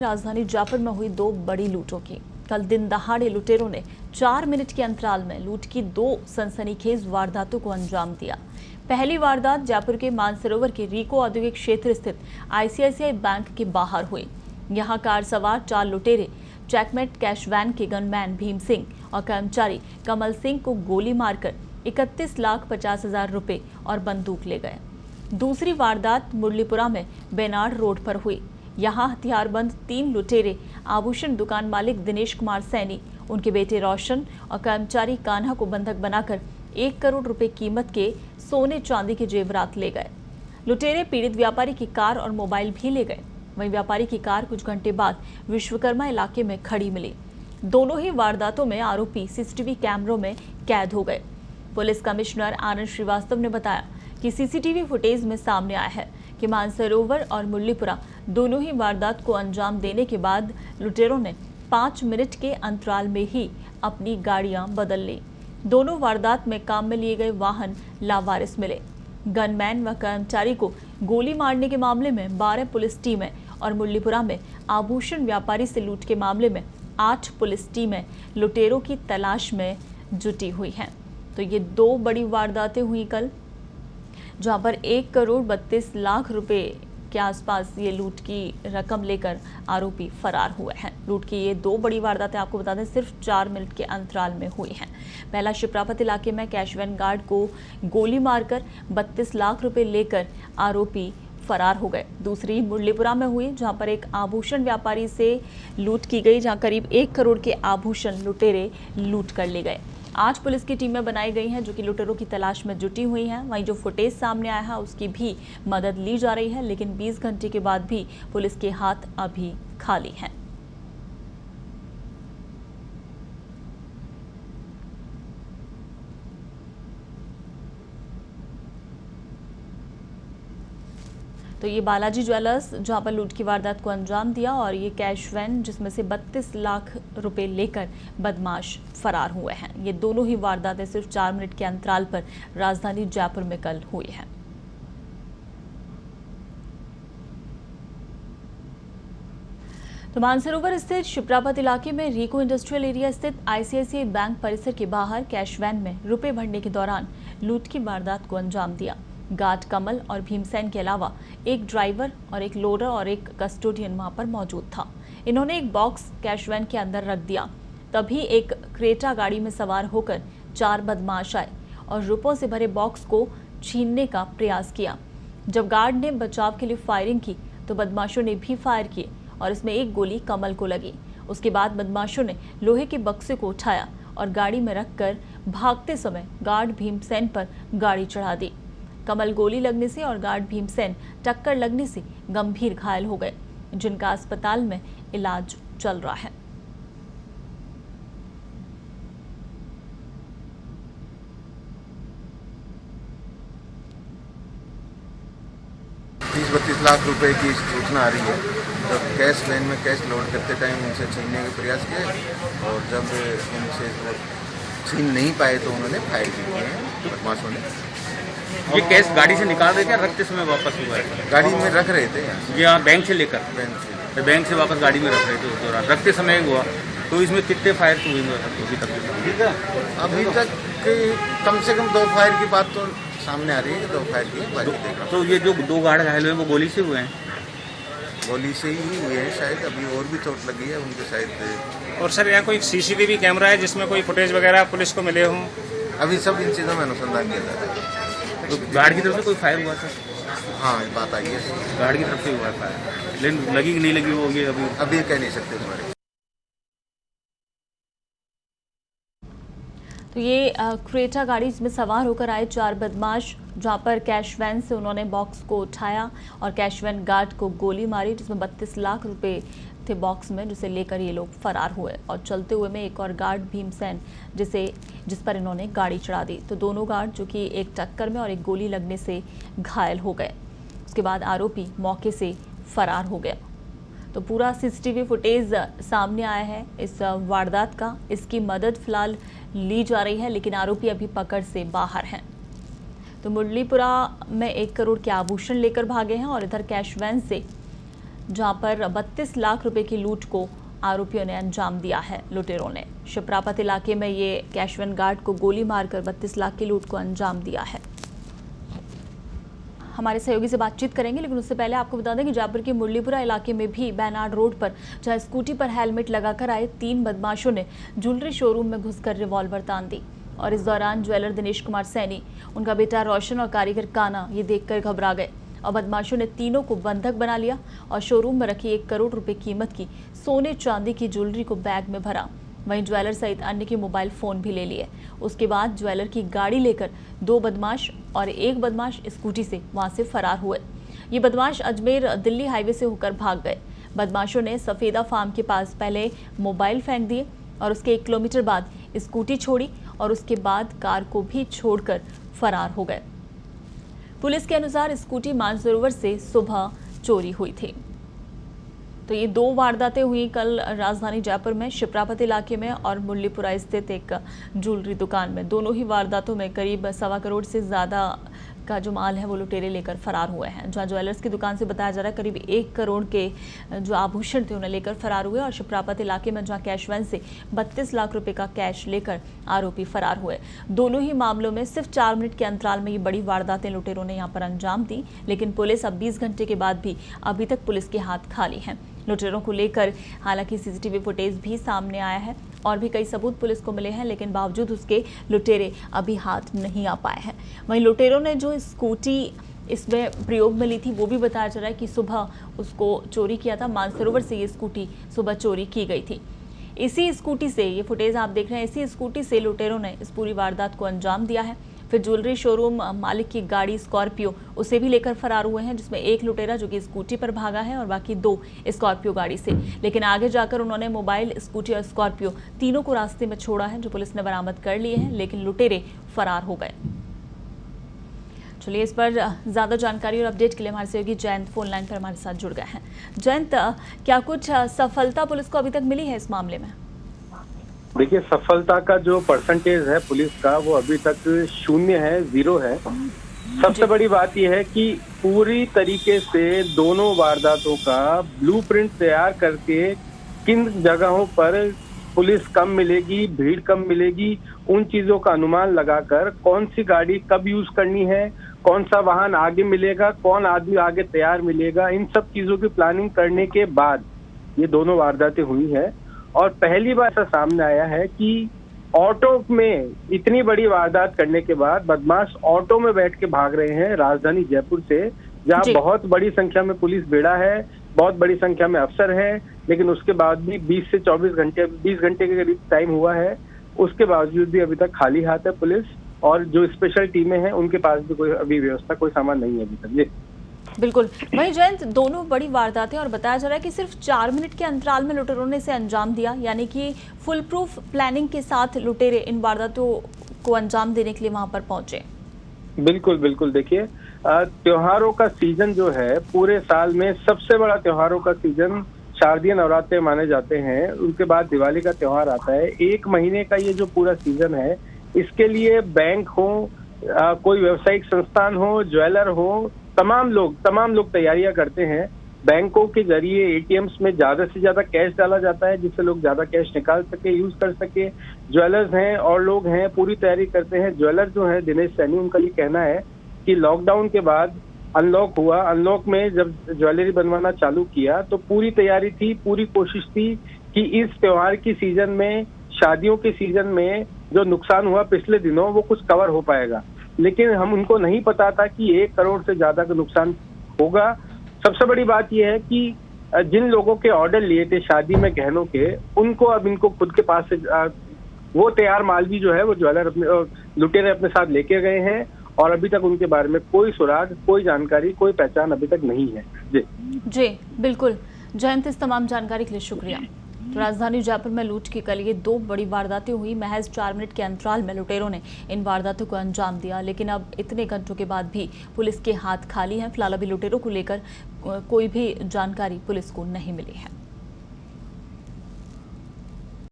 राजधानी जयपुर में हुई दो बड़ी लूटों की। कल दिन दहाड़े लुटेरों ने 4 मिनट के अंतराल में लूट की दो सनसनीखेज वारदातों को अंजाम दिया। पहली वारदात जयपुर के मानसरोवर के रिको औद्योगिक क्षेत्र स्थित आईसीआईसीआई बैंक के बाहर हुई। यहां कार सवार 4 लुटेरे चेकमेट कैश वैन के गनमैन भीम सिंह और कर्मचारी कमल सिंह को गोली मारकर 31,50,000 रुपए और बंदूक ले गए। दूसरी वारदात मुरलीपुरा में बेनाड रोड पर हुई। यहां हथियारबंद 3 लुटेरे आभूषण दुकान मालिक दिनेश कुमार सैनी, उनके बेटे रोशन और कर्मचारी कान्हा को बंधक बनाकर 1 करोड़ रुपए कीमत के सोने चांदी के जेवरात ले गए। लुटेरे पीड़ित व्यापारी की कार और मोबाइल भी ले गए। वहीं व्यापारी की कार कुछ घंटे बाद विश्वकर्मा इलाके में खड़ी मिली। दोनों ही वारदातों में आरोपी सीसीटीवी कैमरों में कैद हो गए। पुलिस कमिश्नर आनंद श्रीवास्तव ने बताया कि सीसीटीवी फुटेज में सामने आया है कि मानसरोवर और मुरलीपुरा दोनों ही वारदात को अंजाम देने के बाद लुटेरों ने 5 मिनट के अंतराल में ही अपनी गाड़ियां बदल ली। दोनों वारदात में काम में लिए गए वाहन लावारिस मिले। गनमैन व कर्मचारी को गोली मारने के मामले में 12 पुलिस टीमें और मुरलीपुरा में आभूषण व्यापारी से लूट के मामले में 8 पुलिस टीमें लुटेरों की तलाश में जुटी हुई हैं। तो ये दो बड़ी वारदातें हुई कल, जहां पर 1 करोड़ 32 लाख रुपए के आसपास ये लूट की रकम लेकर आरोपी फरार हुए हैं। लूट की ये दो बड़ी वारदातें आपको बता दें सिर्फ 4 मिनट के अंतराल में हुई हैं। पहला शिप्रापत इलाके में कैश वैन गार्ड को गोली मारकर 32 लाख रुपए लेकर आरोपी फरार हो गए। दूसरी मुरलीपुरा में हुई, जहां पर एक आभूषण व्यापारी से लूट की गई, जहां करीब 1 करोड़ के आभूषण लुटेरे लूट कर ले गए। 8 पुलिस की टीमें बनाई गई हैं जो कि लुटेरों की तलाश में जुटी हुई हैं। वहीं जो फुटेज सामने आया है उसकी भी मदद ली जा रही है, लेकिन 20 घंटे के बाद भी पुलिस के हाथ अभी खाली हैं। तो ये बालाजी ज्वेलर्स जहां पर लूट की वारदात को अंजाम दिया, और ये कैश वैन जिसमें से 32 लाख रुपए लेकर बदमाश फरार हुए हैं। ये दोनों ही वारदातें सिर्फ 4 मिनट के अंतराल पर राजधानी जयपुर में कल हुई हैं। तो मानसरोवर स्थित शिप्रापत इलाके में रिको इंडस्ट्रियल एरिया स्थित आईसीआईसीआई बैंक परिसर के बाहर कैश वैन में रुपए भरने के दौरान लूट की वारदात को अंजाम दिया। गार्ड कमल और भीमसेन के अलावा एक ड्राइवर और एक लोडर और एक कस्टोडियन वहां पर मौजूद था। इन्होंने एक बॉक्स कैश वैन के अंदर रख दिया। तभी एक क्रेटा गाड़ी में सवार होकर 4 बदमाश आए और रुपयों से भरे बॉक्स को छीनने का प्रयास किया। जब गार्ड ने बचाव के लिए फायरिंग की तो बदमाशों ने भी फायर किए और इसमें एक गोली कमल को लगी। उसके बाद बदमाशों ने लोहे के बक्से को उठाया और गाड़ी में रखकर भागते समय गार्ड भीमसेन पर गाड़ी चढ़ा दी। कमल गोली लगने से और गार्ड भीमसेन टक्कर लगने से गंभीर घायल हो गए, जिनका अस्पताल में इलाज चल रहा है। 30-32 लाख रुपए की सूचना आ रही है। जब कैश वैन में कैश लोड करते टाइम उनसे छीनने के प्रयास किए और जब उनसे छीन नहीं पाए तो उन्होंने फायर भी किए हैं बदमाशों ने। ये कैश गाड़ी से निकाल रहे थे, रखते समय वापस हुआ है? गाड़ी में रख रहे थे यहाँ बैंक से लेकर बैंक से वापस गाड़ी में रख रहे थे। उस दौरान रखते समय हुआ। तो इसमें कितने फायर हुए अभी तक? अभी तक कम से कम 2 फायर की बात तो सामने आ रही है कि 2 फायर किए। तो ये जो 2 गार्ड घायल हुए वो गोली से हुए हैं? गोली से ही हुए हैं शायद। अभी और भी चोट लगी है उनके शायद। और सर यहाँ कोई सीसीटीवी कैमरा है जिसमें कोई फुटेज वगैरह पुलिस को मिले हों? अभी सब इन चीज़ों में अनुसंधान किया जा रहा है। तो गार्ड की तरफ से कोई फायर हुआ था? हाँ, बात आई है। गार्ड की तरफ से हुआ है फायर, लेकिन लगी कि नहीं लगी वो ये अभी कह नहीं सकते तुम्हारे। तो ये क्रेटा गाड़ी में सवार होकर आए 4 बदमाश, जहां पर कैश वैन से उन्होंने बॉक्स को उठाया और कैश वैन गार्ड को गोली मारी, जिसमें 32 लाख रुपए थे बॉक्स में, जिसे लेकर ये लोग फरार हुए। और चलते हुए में एक और गार्ड भीमसेन जिस पर इन्होंने गाड़ी चढ़ा दी। तो दोनों गार्ड जो कि एक टक्कर में और एक गोली लगने से घायल हो गए। उसके बाद आरोपी मौके से फरार हो गया। तो पूरा सीसीटीवी फुटेज सामने आया है इस वारदात का। इसकी मदद फिलहाल ली जा रही है, लेकिन आरोपी अभी पकड़ से बाहर हैं। तो मुरलीपुरा में 1 करोड़ के आभूषण लेकर भागे हैं और इधर कैश वैन से जहां पर 32 लाख रुपए की लूट को आरोपियों ने अंजाम दिया है। लुटेरों ने शिप्रापत इलाके में ये कैशवैन गार्ड को गोली मारकर 32 लाख की लूट को अंजाम दिया है। हमारे सहयोगी से बातचीत करेंगे, लेकिन उससे पहले आपको बता दें कि जयपुर के मुरलीपुरा इलाके में भी बैनाड रोड पर जहां स्कूटी पर हेलमेट लगाकर आए 3 बदमाशों ने ज्वेलरी शोरूम में घुसकर रिवॉल्वर तान दी और इस दौरान ज्वेलर दिनेश कुमार सैनी, उनका बेटा रोशन और कारीगर काना ये देखकर घबरा गए और बदमाशों ने तीनों को बंधक बना लिया और शोरूम में रखी 1 करोड़ रुपए कीमत की सोने चांदी की ज्वेलरी को बैग में भरा। वहीं ज्वेलर सहित अन्य के मोबाइल फोन भी ले लिए। उसके बाद ज्वेलर की गाड़ी लेकर 2 बदमाश और 1 बदमाश स्कूटी से वहां से फरार हुए। ये बदमाश अजमेर दिल्ली हाईवे से होकर भाग गए। बदमाशों ने सफेदा फार्म के पास पहले मोबाइल फेंक दिए और उसके 1 किलोमीटर बाद स्कूटी छोड़ी और उसके बाद कार को भी छोड़कर फरार हो गए। पुलिस के अनुसार स्कूटी मानसरोवर से सुबह चोरी हुई थी। तो ये 2 वारदातें हुई कल राजधानी जयपुर में शिप्रापत इलाके में और मुरलीपुरा स्थित एक ज्वेलरी दुकान में। दोनों ही वारदातों में करीब 1.25 करोड़ से ज़्यादा का जो माल है वो लुटेरे लेकर फरार हुए हैं। जहां ज्वेलर्स की दुकान से बताया जा रहा है करीब 1 करोड़ के जो आभूषण थे उन्हें लेकर फरार हुए और शिप्रापत इलाके में जहां कैश वैन से 32 लाख रुपए का कैश लेकर आरोपी फरार हुए। दोनों ही मामलों में सिर्फ 4 मिनट के अंतराल में ये बड़ी वारदातें लुटेरों ने यहां पर अंजाम दी, लेकिन पुलिस अब 20 घंटे के बाद भी अभी तक पुलिस के हाथ खाली हैं। लुटेरों को लेकर हालांकि सीसीटीवी फुटेज भी सामने आया है और भी कई सबूत पुलिस को मिले हैं, लेकिन बावजूद उसके लुटेरे अभी हाथ नहीं आ पाए हैं। वहीं लुटेरों ने जो स्कूटी इसमें प्रयोग में ली थी वो भी बताया जा रहा है कि सुबह उसको चोरी किया था। मानसरोवर से ये स्कूटी सुबह चोरी की गई थी। इसी स्कूटी से, ये फुटेज आप देख रहे हैं, इसी स्कूटी से लुटेरों ने इस पूरी वारदात को अंजाम दिया है। फिर ज्वेलरी शोरूम मालिक की गाड़ी स्कॉर्पियो उसे भी लेकर फरार हुए हैं, जिसमें 1 लुटेरा जो कि स्कूटी पर भागा है और बाकी 2 स्कॉर्पियो गाड़ी से। लेकिन आगे जाकर उन्होंने मोबाइल, स्कूटी और स्कॉर्पियो तीनों को रास्ते में छोड़ा है, जो पुलिस ने बरामद कर लिए हैं, लेकिन लुटेरे फरार हो गए। चलिए, इस पर ज्यादा जानकारी और अपडेट के लिए हमारे सहयोगी जयंत फोन लाइन पर हमारे साथ जुड़ गए हैं। जयंत, क्या कुछ सफलता पुलिस को अभी तक मिली है इस मामले में? देखिए, सफलता का जो परसेंटेज है पुलिस का वो अभी तक 0 है, 0 है। सबसे बड़ी बात यह है कि पूरी तरीके से दोनों वारदातों का ब्लूप्रिंट तैयार करके किन जगहों पर पुलिस कम मिलेगी, भीड़ कम मिलेगी, उन चीजों का अनुमान लगाकर कौन सी गाड़ी कब यूज करनी है, कौन सा वाहन आगे मिलेगा, कौन आदमी आगे तैयार मिलेगा, इन सब चीजों की प्लानिंग करने के बाद ये दोनों वारदातें हुई है। और पहली बार ऐसा सामने आया है कि ऑटो में इतनी बड़ी वारदात करने के बाद बदमाश ऑटो में बैठ के भाग रहे हैं राजधानी जयपुर से, जहां बहुत बड़ी संख्या में पुलिस बेड़ा है, बहुत बड़ी संख्या में अफसर है, लेकिन उसके बाद भी 20 से 24 घंटे, 20 घंटे के करीब टाइम हुआ है, उसके बावजूद भी अभी तक खाली हाथ है पुलिस। और जो स्पेशल टीमें हैं उनके पास भी कोई अभी व्यवस्था, कोई सामान नहीं है अभी तक। ये बिल्कुल। वहीं जयंत, दोनों बड़ी वारदातें और बताया जा रहा है कि सिर्फ 4 मिनट के अंतराल में लुटेरों ने इसे अंजाम दिया, यानी कि फुल प्रूफ प्लानिंग के साथ लुटेरे इन वारदातों को अंजाम देने के लिए वहां पर पहुंचे। बिल्कुल बिल्कुल। देखिए, त्योहारों का सीजन जो है, पूरे साल में सबसे बड़ा त्योहारों का सीजन शारदीय नवरात्रे माने जाते हैं, उनके बाद दिवाली का त्योहार आता है। 1 महीने का ये जो पूरा सीजन है, इसके लिए बैंक हो, कोई व्यावसायिक संस्थान हो, ज्वेलर हो, तमाम लोग तैयारियां करते हैं। बैंकों के जरिए एटीएम्स में ज्यादा से ज्यादा कैश डाला जाता है, जिससे लोग ज्यादा कैश निकाल सके, यूज कर सके। ज्वेलर्स हैं और लोग हैं, पूरी तैयारी करते हैं। ज्वेलर जो है दिनेश सैनी, उनका ये कहना है कि लॉकडाउन के बाद अनलॉक हुआ, अनलॉक में जब ज्वेलरी बनवाना चालू किया तो पूरी तैयारी थी, पूरी कोशिश थी कि इस त्योहार की सीजन में, शादियों के सीजन में जो नुकसान हुआ पिछले दिनों, वो कुछ कवर हो पाएगा। लेकिन हम उनको नहीं पता था कि 1 करोड़ से ज्यादा का नुकसान होगा। सबसे बड़ी बात यह है कि जिन लोगों के ऑर्डर लिए थे शादी में गहनों के, उनको अब इनको खुद के पास से वो तैयार माल भी जो है वो ज्वेलर लुटेरे अपने साथ लेके गए हैं और अभी तक उनके बारे में कोई सुराग, कोई जानकारी, कोई पहचान अभी तक नहीं है। जी बिल्कुल जयंत, इस तमाम जानकारी के लिए शुक्रिया। तो राजधानी जयपुर में लूट की कल ये 2 बड़ी वारदातें हुई। महज 4 मिनट के अंतराल में लुटेरों ने इन वारदातों को अंजाम दिया, लेकिन अब इतने घंटों के बाद भी पुलिस के हाथ खाली हैं। फिलहाल अभी लुटेरों को लेकर कोई भी जानकारी पुलिस को नहीं मिली है।